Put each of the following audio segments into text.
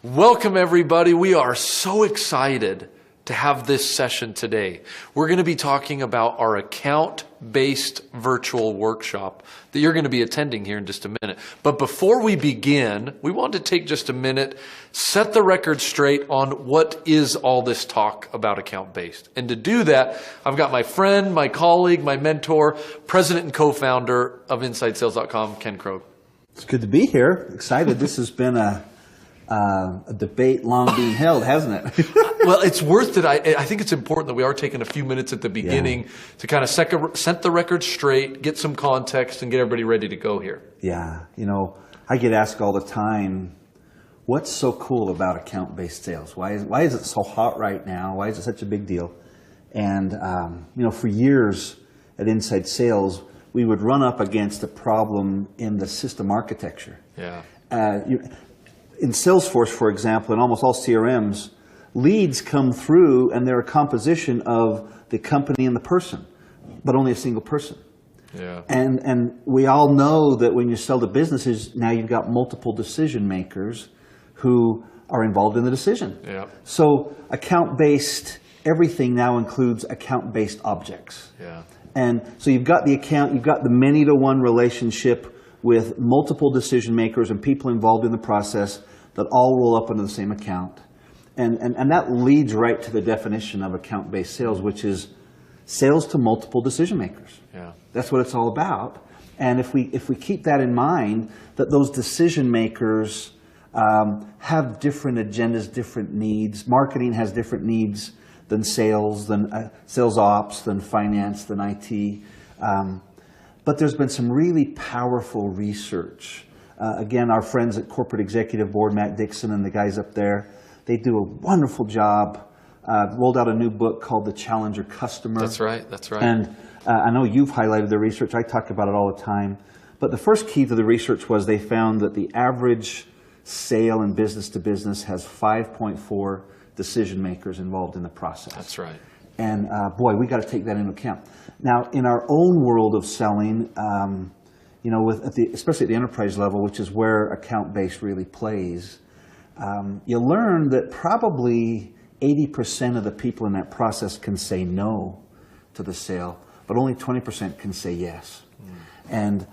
Welcome, everybody. We are so excited to have this session today. We're going to be talking about our account-based virtual workshop that you're going to be attending here in just a minute. But before we begin, we want to take just a minute, set the record straight on what is all this talk about account-based. And to do that, I've got my friend, my colleague, my mentor, president and co-founder of InsideSales.com, Ken Krogue. It's good to be here. Excited. This has been a debate long being held, hasn't it? Well, it's worth it. I think it's important that we are taking a few minutes at the beginning to kind of set the record straight, get some context, and get everybody ready to go here. Yeah. You know, I get asked all the time, what's so cool about account-based sales? Why is it so hot right now? Why is it such a big deal? And, you know, for years at Inside Sales, we would run up against a problem in the system architecture. Yeah. In Salesforce, for example, in almost all CRMs, leads come through and they're a composition of the company and the person, but only a single person. Yeah. And we all know that when you sell to businesses, now you've got multiple decision makers who are involved in the decision. Yeah. So account-based, everything now includes account-based objects. Yeah. And so you've got the account, you've got the many-to-one relationship with multiple decision makers and people involved in the process that all roll up into the same account. And that leads right to the definition of account-based sales, which is sales to multiple decision makers. Yeah. That's what it's all about. And if we keep that in mind, that those decision makers have different agendas, different needs. Marketing has different needs than sales ops, than finance, than IT. But there's been some really powerful research. Again, our friends at Corporate Executive Board, Matt Dixon and the guys up there, they do a wonderful job. Rolled out a new book called The Challenger Customer. That's right, that's right. And I know you've highlighted the research. I talk about it all the time. But the first key to the research was they found that the average sale in business to business has 5.4 decision makers involved in the process. That's right. And boy, we got to take that into account. Now, in our own world of selling, you know, especially at the enterprise level, which is where account-based really plays, you learn that probably 80% of the people in that process can say no to the sale, but only 20% can say yes. And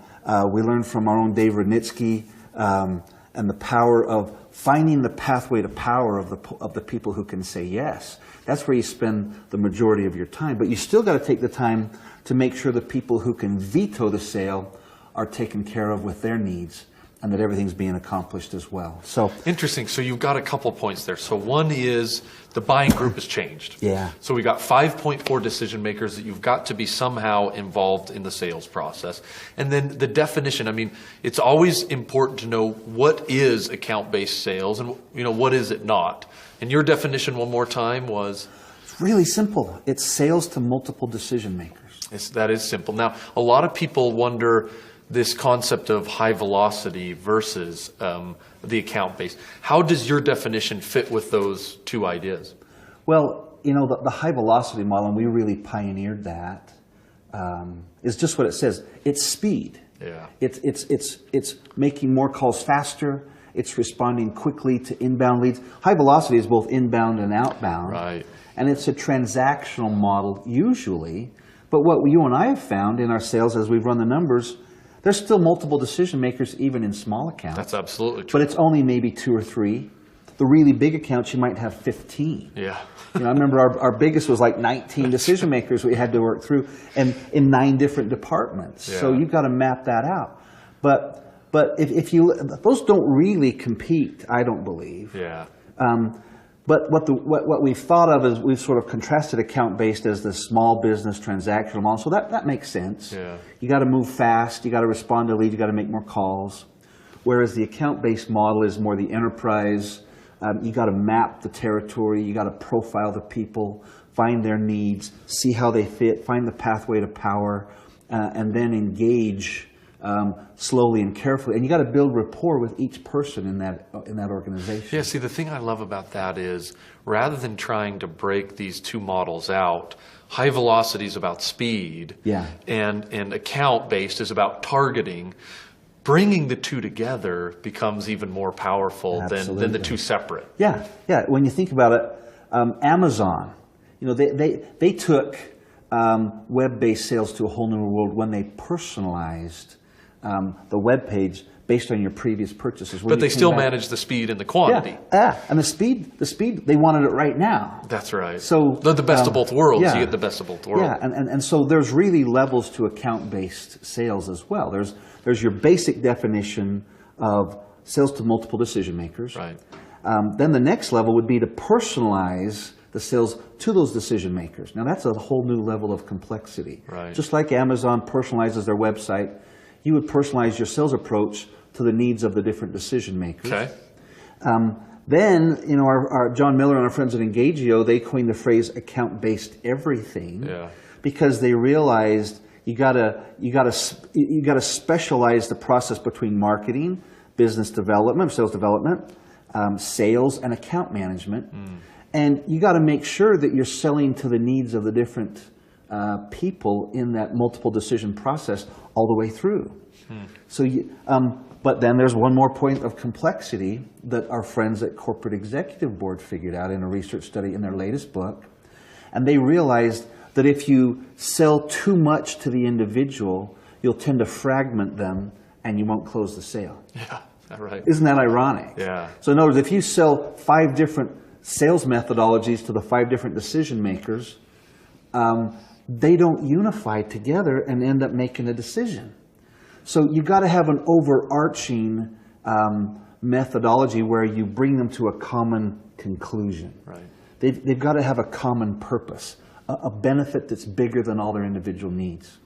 we learned from our own Dave Rudnitsky and the power of finding the pathway to power of the people who can say yes. That's where you spend the majority of your time. But you still got to take the time to make sure the people who can veto the sale are taken care of with their needs and that everything's being accomplished as well. So interesting. So you've got a couple points there. So one is the buying group has changed. Yeah. So we got 5.4 decision makers that you've got to be somehow involved in the sales process. And then the definition, I mean, it's always important to know what is account-based sales and, you know, what is it not. And your definition one more time was? It's really simple. It's sales to multiple decision makers. That is simple. Now, a lot of people wonder this concept of high velocity versus the account-based. How does your definition fit with those two ideas? Well, you know, the high velocity model, and we really pioneered that, is just what it says. It's speed. Yeah. It's making more calls faster. It's responding quickly to inbound leads. High velocity is both inbound and outbound. Right. And it's a transactional model usually. But what you and I have found in our sales as we've run the numbers, there's still multiple decision makers even in small accounts. That's absolutely true. But it's only maybe 2 or 3. The really big accounts, you might have 15. Yeah. You know, I remember our biggest was like 19 decision makers we had to work through, and in 9 different departments. Yeah. So you've got to map that out. But if you, those don't really compete, I don't believe. Yeah. But what we've thought of is we've sort of contrasted account-based as the small business transactional model. So that makes sense. Yeah. You got to move fast. You got to respond to leads. You got to make more calls. whereas the account-based model is more the enterprise. You got to map the territory, you got to profile the people, find their needs, see how they fit, find the pathway to power, and then engage slowly and carefully. And you got to build rapport with each person in that organization. Yeah, see, the thing I love about that is rather than trying to break these two models out, high velocity is about speed, and account-based is about targeting. Bringing the two together becomes even more powerful than the two separate. Yeah. When you think about it, Amazon, they took web-based sales to a whole new world when they personalized the web page based on your previous purchases. But they still manage the speed and the quantity. And the speed, they wanted it right now. That's right. So the best of both worlds. You get the best of both worlds. Yeah, and so there's really levels to account-based sales as well. There's your basic definition of sales to multiple decision makers. Right. Then the next level would be to personalize the sales to those decision makers. Now that's a whole new level of complexity. Right. Just like Amazon personalizes their website, you would personalize your sales approach to the needs of the different decision makers. Okay. Then, our John Miller and our friends at Engagio, they coined the phrase account-based everything, because they realized you gotta specialize the process between marketing, business development, sales development, sales, and account management, and you got to make sure that you're selling to the needs of the different people in that multiple decision process all the way through. So, but then there's one more point of complexity that our friends at Corporate Executive Board figured out in a research study in their latest book, and they realized that if you sell too much to the individual, you'll tend to fragment them and you won't close the sale. Yeah, right. Isn't that ironic? Yeah. So in other words, if you sell 5 different sales methodologies to the 5 different decision makers, they don't unify together and end up making a decision. So you got to have an overarching methodology where you bring them to a common conclusion. Right. They've got to have a common purpose, a benefit that's bigger than all their individual needs.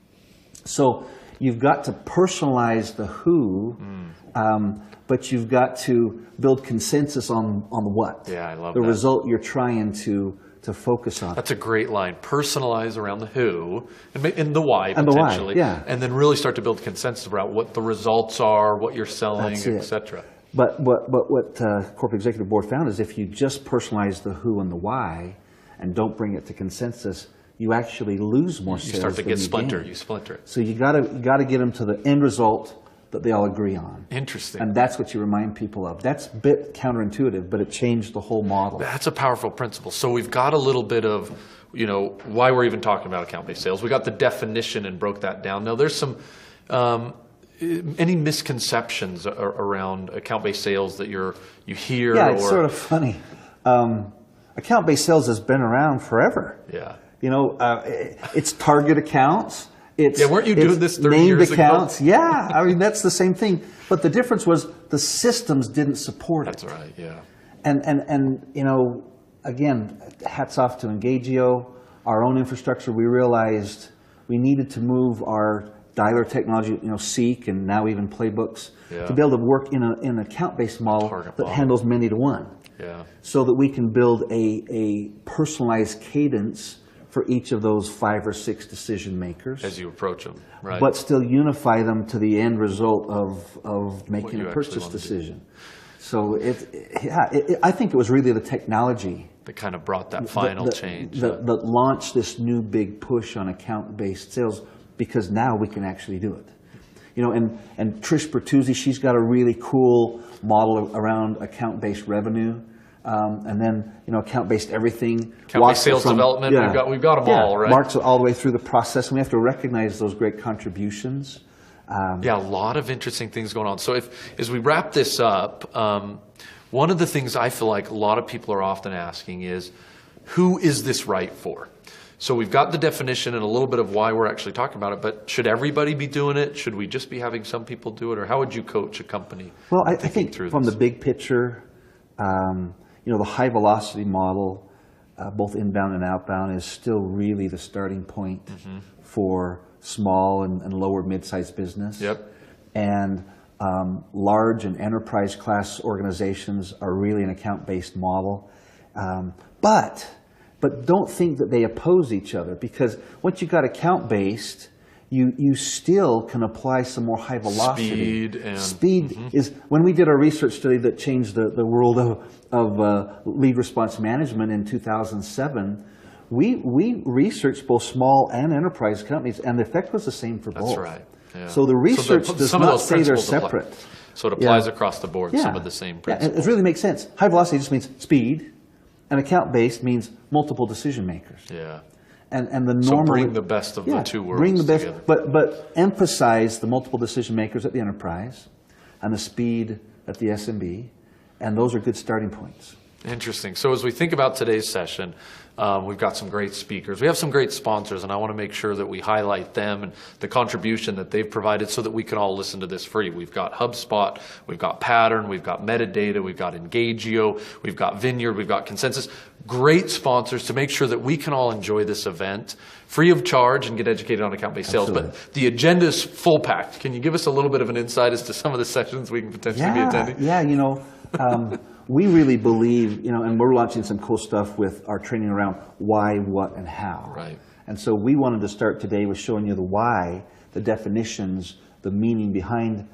So you've got to personalize the who, but you've got to build consensus on the what. Yeah, I love the that. result you're trying to focus on. That's a great line. Personalize around the who and the why And the why, potentially, yeah. and then really start to build consensus about what the results are, what you're selling, That's it. etc. But what Corporate Executive Board found is if you just personalize the who and the why and don't bring it to consensus, you actually lose more sales. You start to than get you splinter. gain. You splinter it. So you got to get them to the end result that they all agree on. Interesting. And that's what you remind people of. That's a bit counterintuitive, but it changed the whole model. That's a powerful principle. So we've got a little bit of, why we're even talking about account-based sales. We got the definition and broke that down. Now there's some, any misconceptions around account-based sales that you hear? Yeah, it's sort of funny. Account-based sales has been around forever. Yeah. It's target accounts. Weren't you doing this 30 named years accounts. ago? Yeah, I mean, that's the same thing. But the difference was the systems didn't support it. That's right, yeah. And again, hats off to Engagio, our own infrastructure. We realized we needed to move our dialer technology, Seek and now even playbooks, to be able to work in an account-based model that handles many to one. Yeah. So that we can build a personalized cadence for each of those 5 or 6 decision makers. As you approach them, right. But still unify them to the end result of making a purchase want to decision. So I think it was really the technology that kind of brought that final change. That launched this new big push on account-based sales, because now we can actually do it. And Trish Bertuzzi, she's got a really cool model around account-based revenue. And then, account-based everything. Account-based sales development, we've got them all, right? Marks all the way through the process, and we have to recognize those great contributions. A lot of interesting things going on. So as we wrap this up, one of the things I feel like a lot of people are often asking is, who is this right for? So we've got the definition and a little bit of why we're actually talking about it, but should everybody be doing it? Should we just be having some people do it? Or how would you coach a company? Well, I think from the big picture, the high velocity model, both inbound and outbound, is still really the starting point for small and lower mid-sized business. Yep. And Large and enterprise class organizations are really an account-based model. But don't think that they oppose each other, because once you've got account-based, you still can apply some more high velocity. Speed is, when we did our research study that changed the world of lead response management in 2007, we researched both small and enterprise companies, and the effect was the same for both. That's right. Yeah. So the research does not say they're separate. So it applies across the board, some of the same principles. It really makes sense. High velocity just means speed, and account-based means multiple decision makers. Yeah. And the normal, so bring the best of the two worlds bring the best, together. but emphasize the multiple decision makers at the enterprise and the speed at the SMB, and those are good starting points. Interesting. So as we think about today's session, we've got some great speakers. We have some great sponsors, and I want to make sure that we highlight them and the contribution that they've provided so that we can all listen to this free. We've got HubSpot, we've got Pattern, we've got Metadata, we've got Engagio, we've got Vineyard, we've got Consensus. Great sponsors to make sure that we can all enjoy this event free of charge and get educated on account-based sales. Absolutely. But the agenda is full packed. Can you give us a little bit of an insight as to some of the sessions we can potentially be attending? Yeah, we really believe, and we're launching some cool stuff with our training around why, what, and how. Right. And so we wanted to start today with showing you the why, the definitions, the meaning behind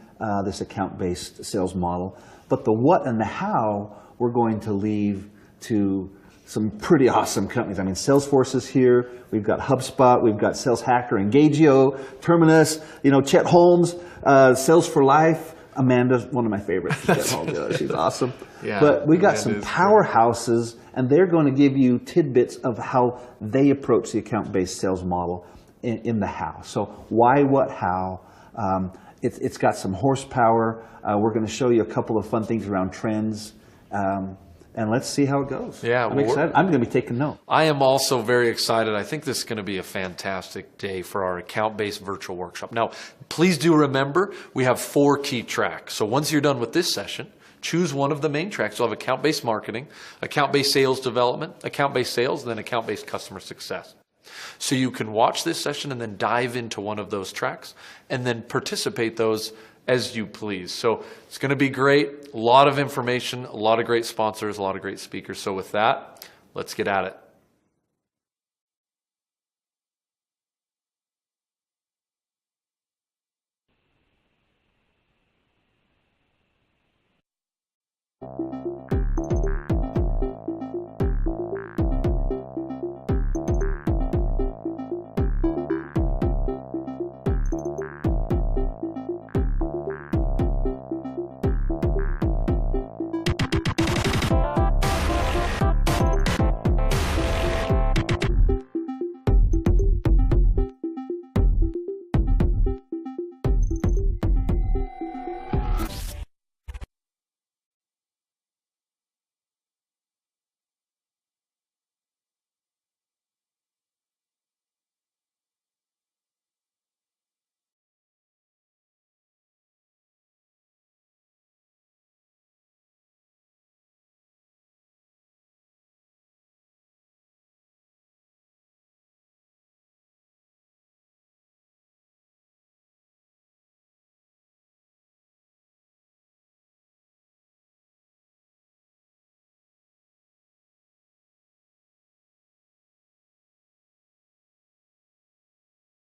this account-based sales model. But the what and the how, we're going to leave to some pretty awesome companies. I mean, Salesforce is here. We've got HubSpot. We've got Sales Hacker, Engagio, Terminus, Chet Holmes, Sales for Life. Amanda's one of my favorites. She's awesome. Yeah, but we got Amanda some powerhouses, and they're going to give you tidbits of how they approach the account-based sales model in the how. So why, what, how. It's got some horsepower. We're going to show you a couple of fun things around trends. And let's see how it goes. Yeah, I'm excited. I'm going to be taking note. I am also very excited. I think this is going to be a fantastic day for our account-based virtual workshop. Now, please do remember, we have 4 key tracks. So once you're done with this session, choose one of the main tracks. You'll have account-based marketing, account-based sales development, account-based sales, and then account-based customer success. So you can watch this session and then dive into one of those tracks and then participate those as you please. So it's going to be great. A lot of information, a lot of great sponsors, a lot of great speakers. So with that, let's get at it.